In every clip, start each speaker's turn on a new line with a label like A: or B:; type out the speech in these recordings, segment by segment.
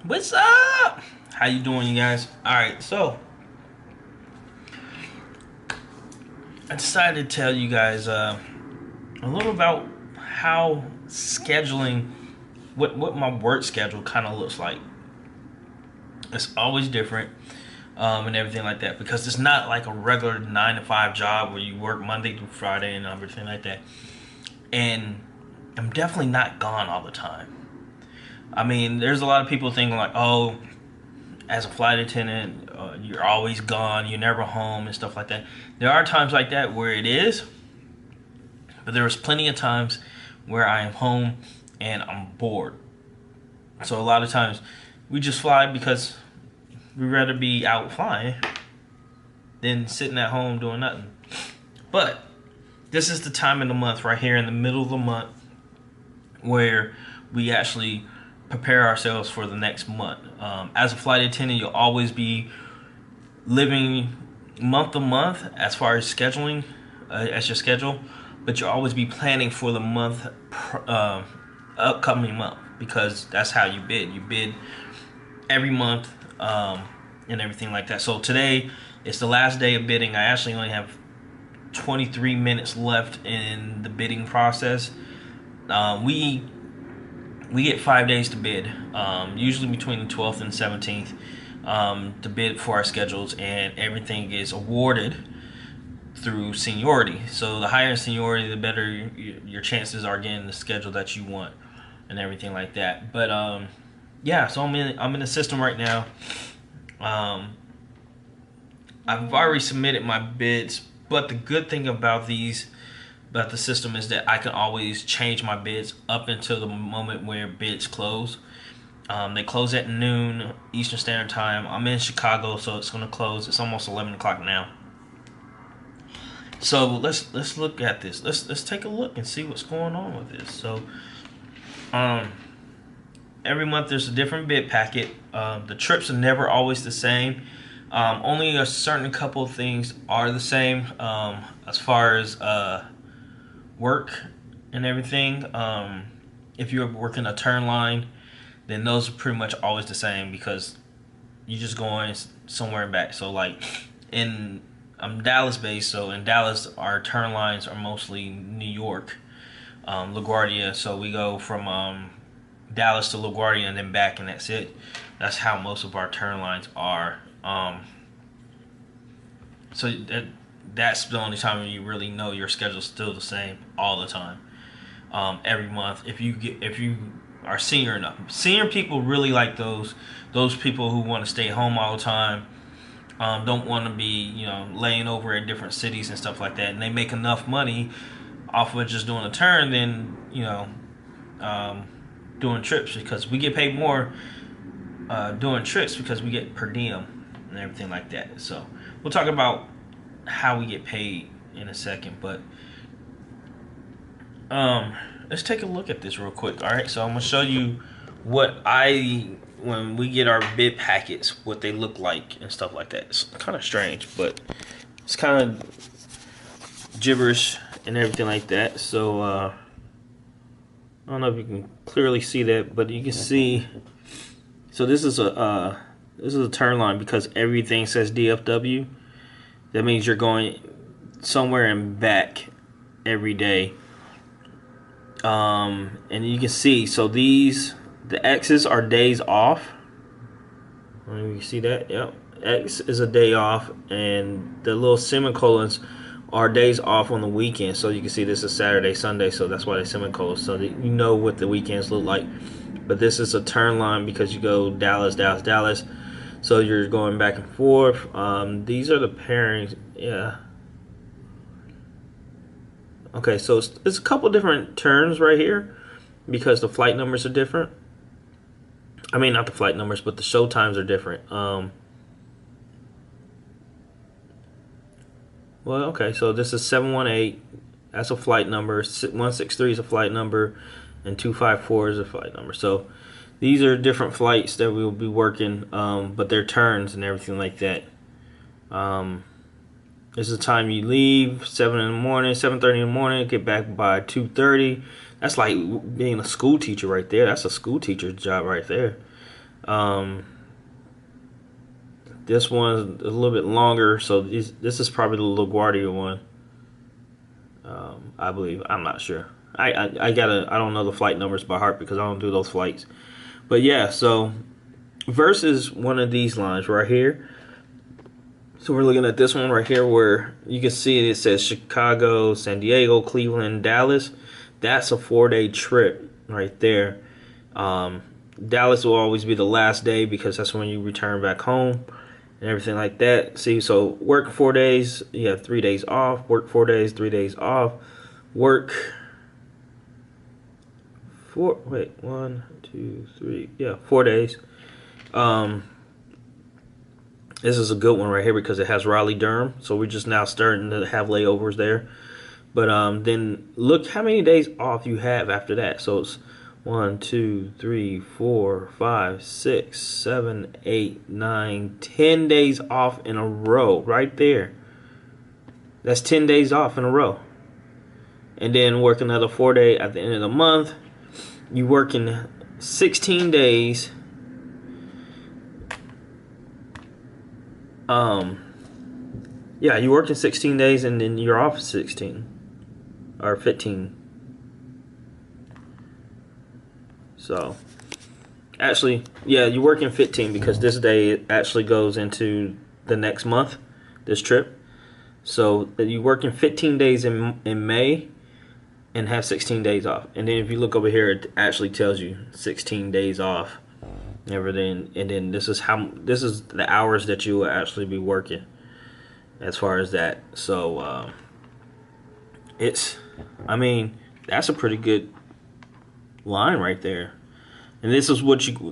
A: What's up? How you doing, you guys? Alright, so I decided to tell you guys a little about how scheduling, what my work schedule kind of looks like. It's always different, and everything like that, because it's not like a regular 9 to 5 job where you work Monday through Friday and everything like that. And I'm definitely not gone all the time. I mean, there's a lot of people thinking like, oh, as a flight attendant, you're always gone, you're never home and stuff like that. There are times like that where it is, but there was plenty of times where I am home and I'm bored. So a lot of times we just fly because we'd rather be out flying than sitting at home doing nothing. But this is the time in the month right here in the middle of the month where we actually prepare ourselves for the next month. As a flight attendant, you'll always be living month to month as far as scheduling, as your schedule, but you'll always be planning for the month, upcoming month, because that's how you bid. You bid every month, and everything like that. So today is the last day of bidding. I actually only have 23 minutes left in the bidding process. We get 5 days to bid, usually between the 12th and 17th, to bid for our schedules, and everything is awarded through seniority. So the higher in seniority, the better your chances are getting the schedule that you want and everything like that. But yeah, so I'm in the system right now. I've already submitted my bids, but the good thing about the system is that I can always change my bids up until the moment where bids close. They close at noon Eastern Standard Time. I'm in Chicago, so it's going to close. It's almost 11 o'clock now. So let's look at this. Let's take a look and see what's going on with this. So every month there's a different bid packet. The trips are never always the same. Only a certain couple of things are the same, as far as work and everything. If you're working a turn line, then those are pretty much always the same, because you're just going somewhere and back. So like I'm Dallas based, so in Dallas our turn lines are mostly New York, LaGuardia. So we go from Dallas to LaGuardia and then back, and that's it. That's how most of our turn lines are. So that's the only time when you really know your schedule's still the same all the time. Every month, if you are senior enough, senior people really like those people who want to stay home all the time, don't want to be laying over in different cities and stuff like that, and they make enough money off of just doing a turn than doing trips, because we get paid more doing trips because we get per diem and everything like that. So we'll talk about how we get paid in a second, but let's take a look at this real quick. All right, so I'm gonna show you when we get our bid packets, what they look like and stuff like that. It's kind of strange, but it's kind of gibberish and everything like that. So I don't know if you can clearly see that, but you can see. So this is a turn line, because everything says DFW. That means you're going somewhere and back every day. And you can see, so the X's are days off. You see that? Yep. X is a day off, and the little semicolons are days off on the weekend. So you can see this is Saturday, Sunday, so that's why they semicolons, so that you know what the weekends look like. But this is a turn line because you go Dallas, Dallas, Dallas. So you're going back and forth. These are the pairings. Yeah. Okay, so it's a couple different turns right here because the flight numbers are different. I mean, not the flight numbers, but the show times are different. Well, okay, so this is 718. That's a flight number. 163 is a flight number, and 254 is a flight number. So these are different flights that we will be working, but they're turns and everything like that. This is the time you leave, 7 in the morning, 7:30 in the morning, get back by 2:30. That's like being a school teacher right there. That's a school teacher's job right there. Um, this one's a little bit longer, so this is probably the LaGuardia one. I believe. I'm not sure. I don't know the flight numbers by heart because I don't do those flights. But yeah, so versus one of these lines right here. So we're looking at this one right here where you can see it says Chicago, San Diego, Cleveland, Dallas. That's a 4-day trip right there. Dallas will always be the last day because that's when you return back home and everything like that. See, so work 4 days, you have 3 days off. Work 4 days, 3 days off. Work 4 days. This is a good one right here because it has Raleigh Durham, so we're just now starting to have layovers there. But then look how many days off you have after that. So it's 1, 2, 3, 4, 5, 6, 7, 8, 9, 10 days off in a row right there. That's 10 days off in a row. And then work another 4-day at the end of the month. You working 16 days. Yeah, you working 16 days and then you're off 16 or 15. So actually, yeah, you're working 15 because this day actually goes into the next month, this trip. So you're working 15 days in May and have 16 days off. And then if you look over here, it actually tells you 16 days off. Everything, and then this is the hours that you will actually be working as far as that. So I mean, that's a pretty good line right there. And this is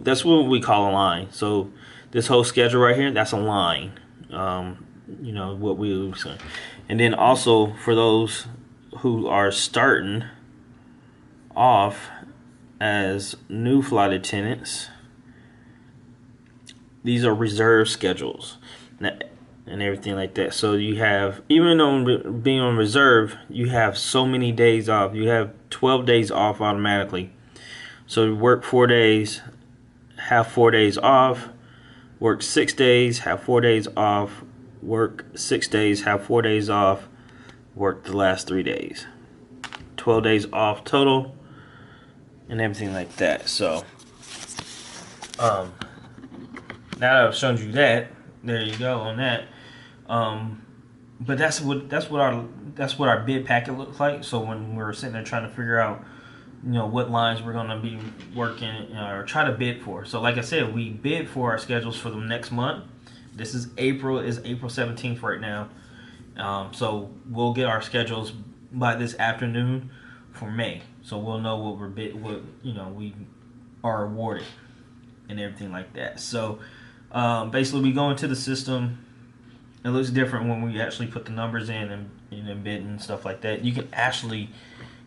A: that's what we call a line. So this whole schedule right here, that's a line. You know what we were saying. And then also for those who are starting off as new flight attendants, these are reserve schedules and everything like that. So you have, even though being on reserve, you have so many days off. You have 12 days off automatically. So you work 4 days, have 4 days off, work 6 days, have 4 days off, work 6 days, have 4 days off, work the last 3 days. 12 days off total and everything like that. So now that I've shown you that, there you go on that. But that's what our bid packet looks like. So when we're sitting there trying to figure out, you know, what lines we're gonna be working, you know, or try to bid for. So like I said, we bid for our schedules for the next month. This is April 17th right now. So we'll get our schedules by this afternoon for May. So we'll know what we are awarded and everything like that. So basically, we go into the system. It looks different when we actually put the numbers in and bid and stuff like that. You can actually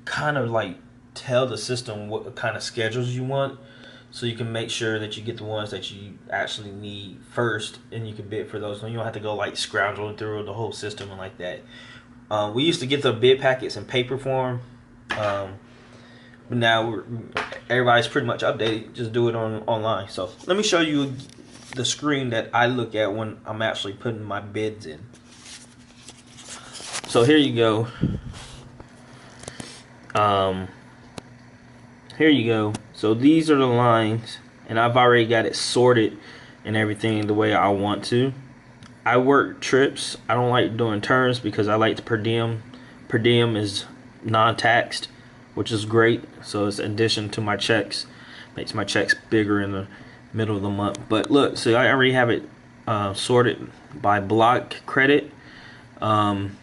A: kind of like tell the system what kind of schedules you want, so you can make sure that you get the ones that you actually need first, and you can bid for those. So you don't have to go like scrounging through the whole system and like that. We used to get the bid packets in paper form, but now everybody's pretty much updated. Just do it online. So let me show you the screen that I look at when I'm actually putting my bids in. So here you go. Here you go. So these are the lines, and I've already got it sorted and everything the way I want to. I work trips. I don't like doing turns because I like the per diem. Per diem is non-taxed, which is great. So it's in addition to my checks. Makes my checks bigger in the middle of the month. But look, so I already have it sorted by block credit. And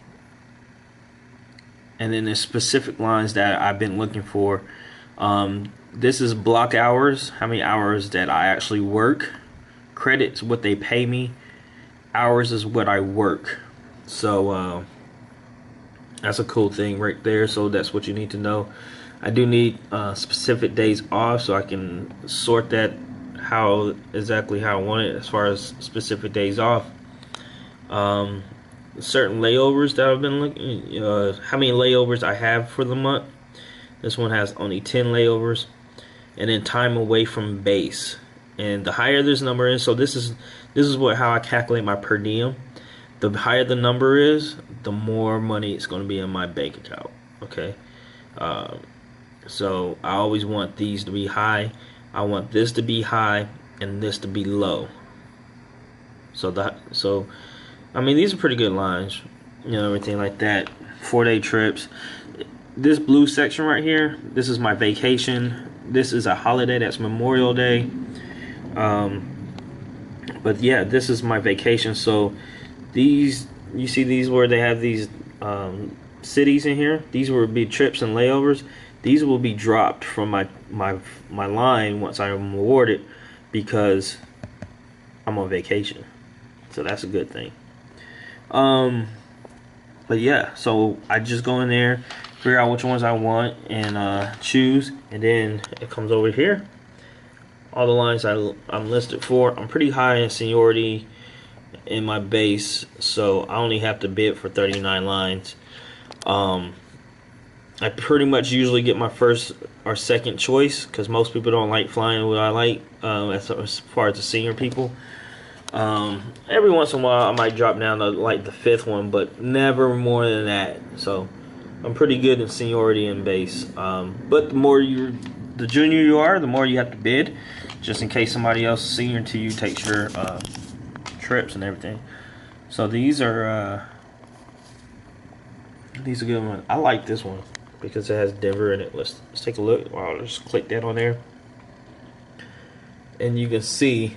A: then there's specific lines that I've been looking for. This is block hours, how many hours that I actually work. Credits what they pay me. Hours is what I work. So that's a cool thing right there. So that's what you need to know. I do need specific days off so I can sort that exactly how I want it as far as specific days off. Certain layovers that I've been looking, how many layovers I have for the month. This one has only 10 layovers. And then time away from base. And the higher this number is, so this is how I calculate my per diem. The higher the number is, the more money it's going to be in my bank account. Okay, so I always want these to be high. I want this to be high and this to be low. So I mean, these are pretty good lines, you know, everything like that. 4-day trips. This blue section right here, this is my vacation. This is a holiday, that's Memorial Day. But yeah, this is my vacation. So these, you see these where they have these cities in here, these will be trips and layovers. These will be dropped from my line once I'm awarded, because I'm on vacation. So that's a good thing. But yeah, so I just go in there, figure out which ones I want, and choose, and then it comes over here. All the lines I'm listed for. I'm pretty high in seniority in my base, so I only have to bid for 39 lines. I pretty much usually get my first or second choice, because most people don't like flying what I like, as far as the senior people. Every once in a while I might drop down to like the 5th one, but never more than that. So I'm pretty good in seniority and base. But the junior you are, the more you have to bid, just in case somebody else senior to you takes your trips and everything. So these are good ones. I like this one because it has Denver in it. Let's take a look. I'll just click that on there, and you can see.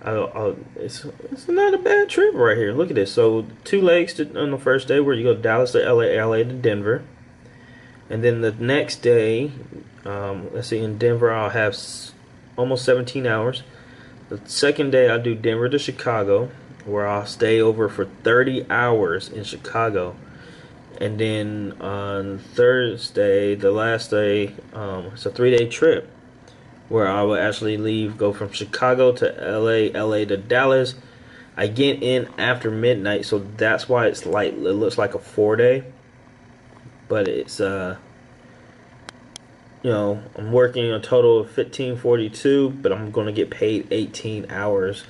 A: It's not a bad trip right here. Look at this. So 2 legs on the first day, where you go Dallas to LA, LA to Denver, and then the next day, let's see, in Denver I'll have almost 17 hours. The second day I'll do Denver to Chicago, where I'll stay over for 30 hours in Chicago, and then on Thursday, the last day, it's a 3-day trip, where I will actually leave, go from Chicago to LA, LA to Dallas. I get in after midnight, so that's why it looks like a 4-day. But it's you know, I'm working a total of 1542, but I'm gonna get paid 18 hours.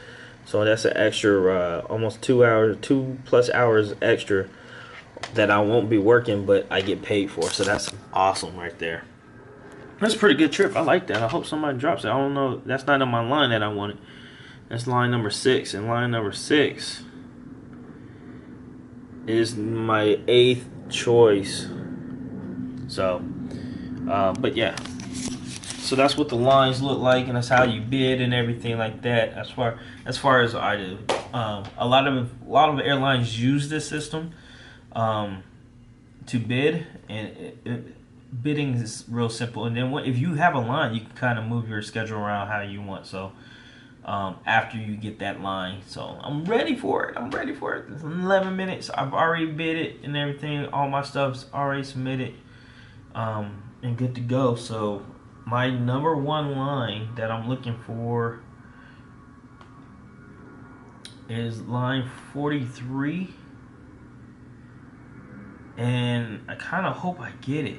A: So that's an extra almost 2 hours, 2+ hours extra that I won't be working, but I get paid for. So that's awesome right there. That's a pretty good trip. I like that. I hope somebody drops it. I don't know. That's not on my line that I wanted. That's line number 6. And line number 6 is my 8th choice. So, but yeah. So that's what the lines look like, and that's how you bid and everything like that. As far as I do, a lot of airlines use this system to bid, and bidding is real simple. And then if you have a line, you can kind of move your schedule around how you want. So after you get that line, so I'm ready for it. It's 11 minutes. I've already bid it and everything. All my stuff's already submitted and good to go. So my number 1 line that I'm looking for is line 43, and I kind of hope I get it.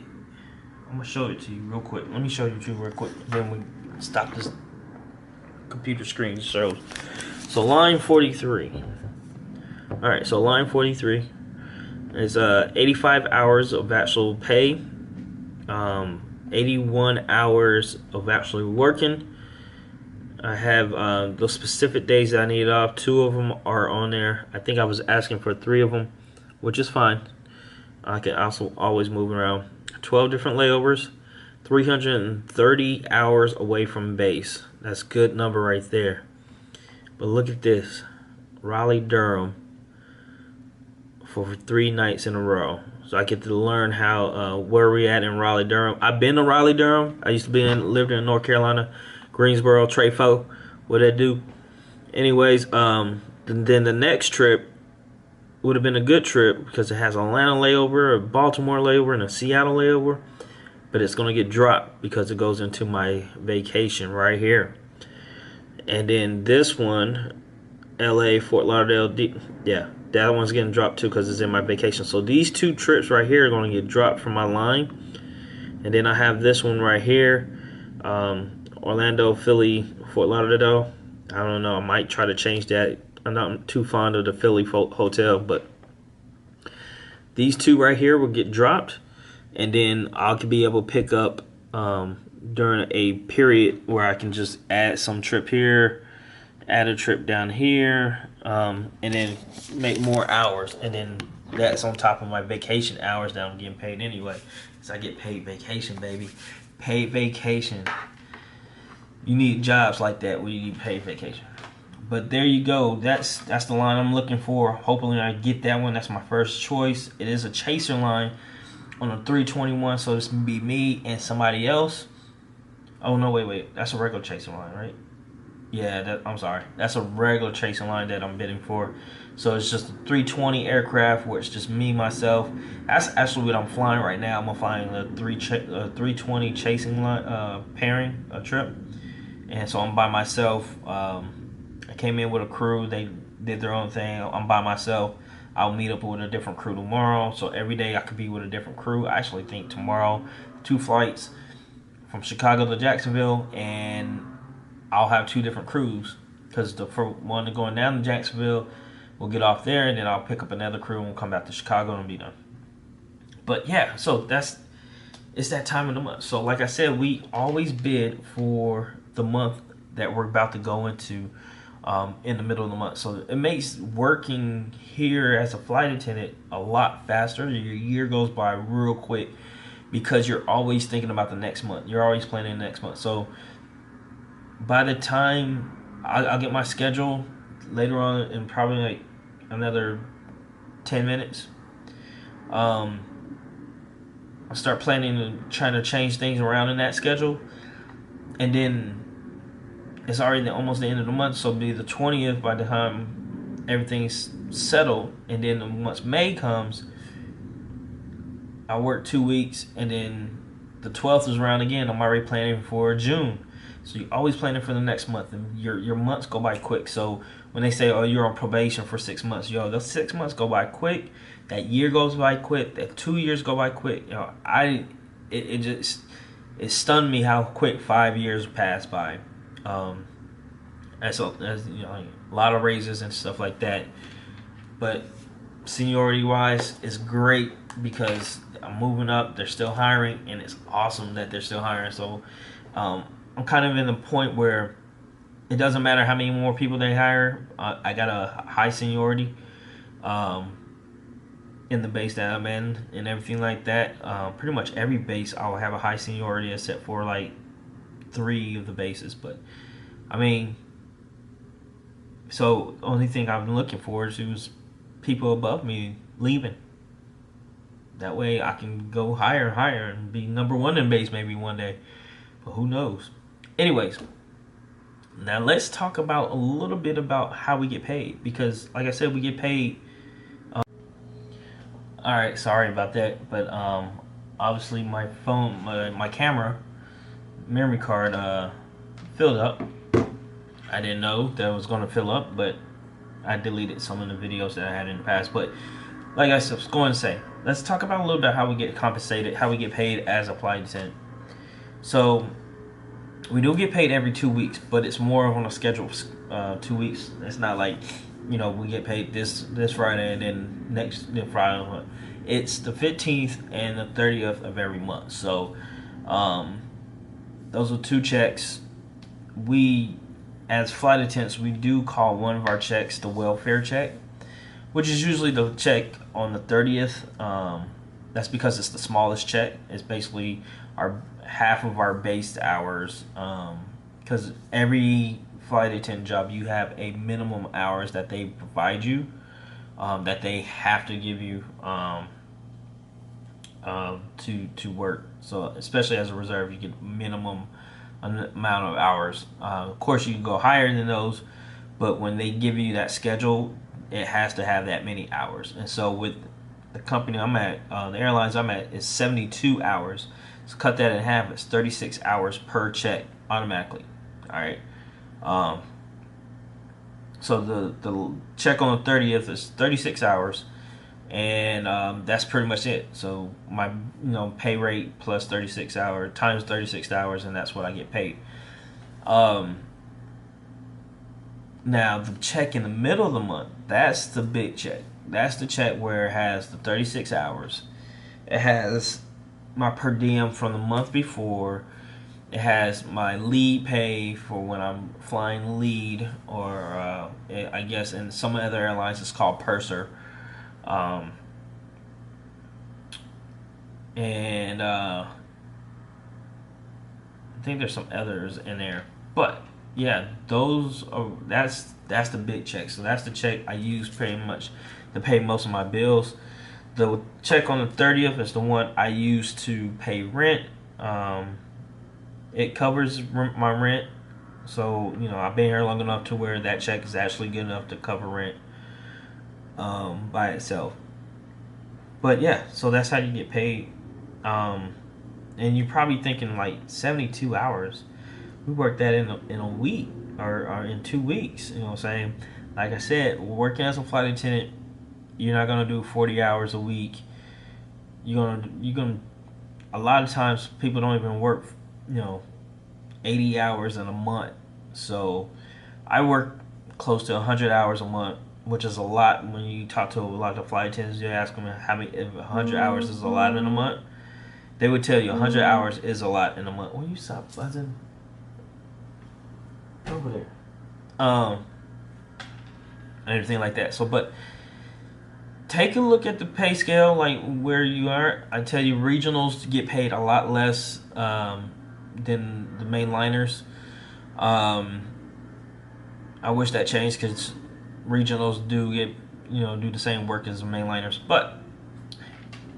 A: I'm gonna show it to you real quick. Let me show you real quick. Then we stop this computer screen shows. So line 43. All right. So line 43 is 85 hours of actual pay, 81 hours of actually working. I have those specific days that I need off. 2 of them are on there. I think I was asking for 3 of them, which is fine. I can also always move around. 12 different layovers, 330 hours away from base. That's a good number right there. But look at this, Raleigh, Durham, for 3 nights in a row. So I get to learn how where we at in Raleigh, Durham. I've been to Raleigh, Durham. I used to lived in North Carolina, Greensboro, Trefo. What I do? Anyways, then the next trip would have been a good trip, because it has an Atlanta layover, a Baltimore layover, and a Seattle layover. But it's going to get dropped because it goes into my vacation right here. And then this one, LA, Fort Lauderdale, yeah, that one's getting dropped too because it's in my vacation. So these 2 trips right here are going to get dropped from my line. And then I have this one right here, Orlando, Philly, Fort Lauderdale. I don't know. I might try to change that. I'm not too fond of the Philly hotel, but these two right here will get dropped, and then I'll be able to pick up during a period where I can just add some trip here, add a trip down here, and then make more hours, and then that's on top of my vacation hours that I'm getting paid anyway. So I get paid vacation, baby. Paid vacation. You need jobs like that where you need paid vacation. But there you go. That's the line I'm looking for. Hopefully I get that one. That's my first choice. It is a chaser line on a 321, so this would be me and somebody else. Oh no, wait. That's a regular chaser line, right? Yeah, I'm sorry. That's a regular chaser line that I'm bidding for. So it's just a 320 aircraft where it's just me, myself. That's actually what I'm flying right now. I'm flying a 320 chasing line, pairing a trip. And so I'm by myself. I came in with a crew. They did their own thing. I'm by myself. I'll meet up with a different crew tomorrow. So every day I could be with a different crew. I actually think tomorrow, 2 flights from Chicago to Jacksonville, and I'll have 2 different crews. Because the one going down to Jacksonville, we'll get off there, and then I'll pick up another crew and we'll come back to Chicago and be done. But yeah, so it's that time of the month. So like I said, we always bid for the month that we're about to go into in the middle of the month. So it makes working here as a flight attendant a lot faster. Your year goes by real quick because you're always thinking about the next month. You're always planning the next month. So by the time I'll get my schedule later on in probably like another 10 minutes, I'll start planning and trying to change things around in that schedule. And then it's already almost the end of the month, so it'll be the 20th by the time everything's settled. And then once May comes, I work 2 weeks, and then the 12th is around again. I'm already planning for June. So you're always planning for the next month, and your months go by quick. So when they say, oh, you're on probation for 6 months, yo, those 6 months go by quick. That year goes by quick. That 2 years go by quick. You know, it stunned me how quick 5 years passed by. As you know, a lot of raises and stuff like that. But seniority wise, it's great because I'm moving up. They're still hiring, and it's awesome that they're still hiring. So I'm kind of in the point where it doesn't matter how many more people they hire. I got a high seniority in the base that I'm in and everything like that. Pretty much every base I'll have a high seniority except for like 3 of the bases. But I mean, so the only thing I've been looking for is people above me leaving. That way I can go higher and higher and be #1 in base maybe one day. But who knows? Anyways, now let's talk about a little bit about how we get paid. Because like I said, we get paid. Alright, sorry about that. But obviously my phone, my camera memory card filled up. I didn't know that it was going to fill up, but I deleted some of the videos that I had in the past. But like I was going to say, let's talk about a little bit how we get compensated, how we get paid as a flight attendant. So we do get paid every 2 weeks, but it's more on a schedule. 2 weeks. It's not like, you know, we get paid this Friday and then next Friday. It's the 15th and the 30th of every month. So those are 2 checks. We, as flight attendants, we do call one of our checks the welfare check, which is usually the check on the 30th. That's because it's the smallest check. It's basically half of our base hours. Because every flight attendant job, you have a minimum hours that they provide you, that they have to give you to work. So especially as a reserve, you get minimum amount of hours. Of course, you can go higher than those, but when they give you that schedule, it has to have that many hours. And so with the company I'm at, the airlines I'm at, is 72 hours. So cut that in half. It's 36 hours per check automatically. All right. So the check on the 30th is 36 hours, and that's pretty much it. So my pay rate plus 36 hours times 36 hours, and that's what I get paid. Um, Now the check in the middle of the month, that's the big check. That's the check where it has the 36 hours. It has my per diem from the month before. It has my lead pay for when I'm flying lead, or I guess in some other airlines it's called purser. And I think there's some others in there, but yeah, those are that's the big check. So that's the check I use pretty much to pay most of my bills. The check on the 30th is the one I use to pay rent. It covers my rent, so I've been here long enough to where that check is actually good enough to cover rent by itself. But yeah, so that's how you get paid. And you're probably thinking like 72 hours. We worked that in a week or in 2 weeks. You know what I'm saying? Like I said, working as a flight attendant, you're not gonna do 40 hours a week. You're gonna. A lot of times, people don't even work, 80 hours in a month. So, I work close to 100 hours a month, which is a lot. When you talk to a lot of flight attendants, you ask them how many, if 100 hours is a lot in a month. They would tell you 100 hours is a lot in a month. Will you stop buzzing? Over there. And everything like that. So, but take a look at the pay scale, like where you are. I tell you, regionals get paid a lot less than the mainliners. I wish that changed, because regionals do get do the same work as the mainliners, but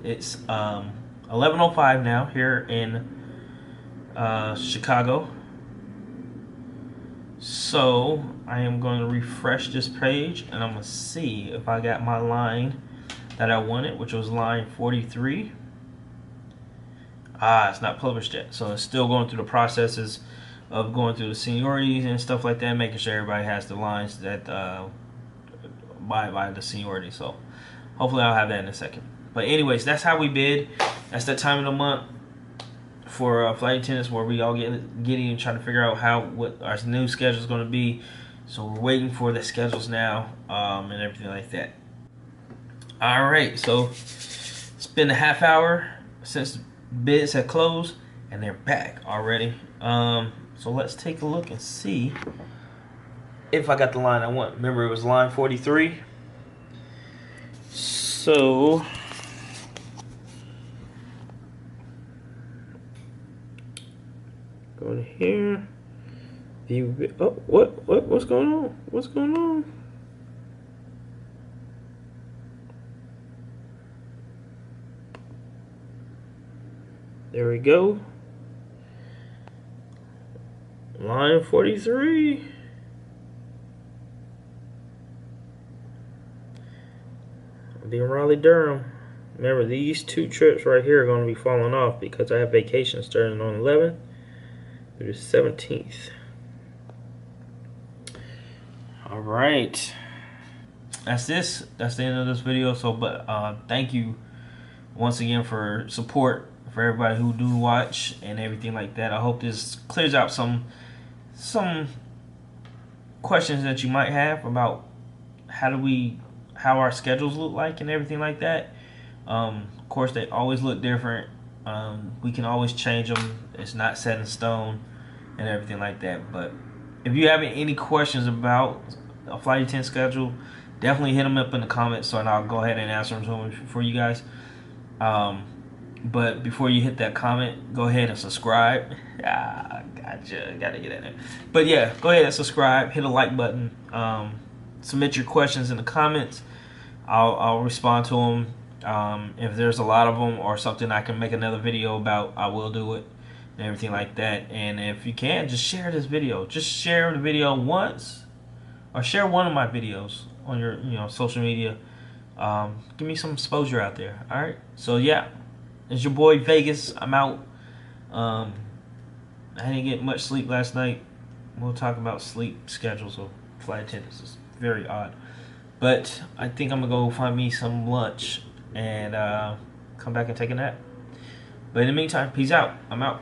A: it's 11:05 now here in Chicago. So I am going to refresh this page, and I'm going to see if I got my line that I wanted, which was line 43. It's not published yet, so it's still going through the processes of going through the seniorities and stuff like that, making sure everybody has the lines that by the seniority. So hopefully I'll have that in a second. But anyways, that's how we bid. That's that time of the month for flight attendants, where we all get and trying to figure out what our new schedule is going to be. So we're waiting for the schedules now, and everything like that. All right, so it's been a half hour since bids have closed, and they're back already. So let's take a look and see if I got the line I want. Remember, it was line 43. So go in here. View. Oh, what's going on? What's going on? There we go. Line 43. I'll be in Raleigh, Durham. Remember, these 2 trips right here are going to be falling off because I have vacation starting on 11th through the 17th. All right. That's this. That's the end of this video. So, but thank you once again for support, for everybody who do watch and everything like that. I hope this clears out some questions that you might have about how our schedules look like and everything like that. Of course, they always look different. We can always change them. It's not set in stone and everything like that. But if you have any questions about a flight attendant schedule, definitely hit them up in the comments, so I'll go ahead and answer them for you guys. But before you hit that comment, go ahead and subscribe. Gotcha. Gotta get in there. But yeah, go ahead and subscribe. Hit a like button. Submit your questions in the comments. I'll respond to them. If there's a lot of them or something I can make another video about, I will do it and everything like that. And if you can, just share this video. Just share the video once, or share one of my videos on your social media. Give me some exposure out there. All right. So yeah, it's your boy Vegas. I'm out. I didn't get much sleep last night. We'll talk about sleep schedules of flight attendants. It's very odd. But I think I'm going to go find me some lunch and come back and take a nap. But in the meantime, peace out. I'm out.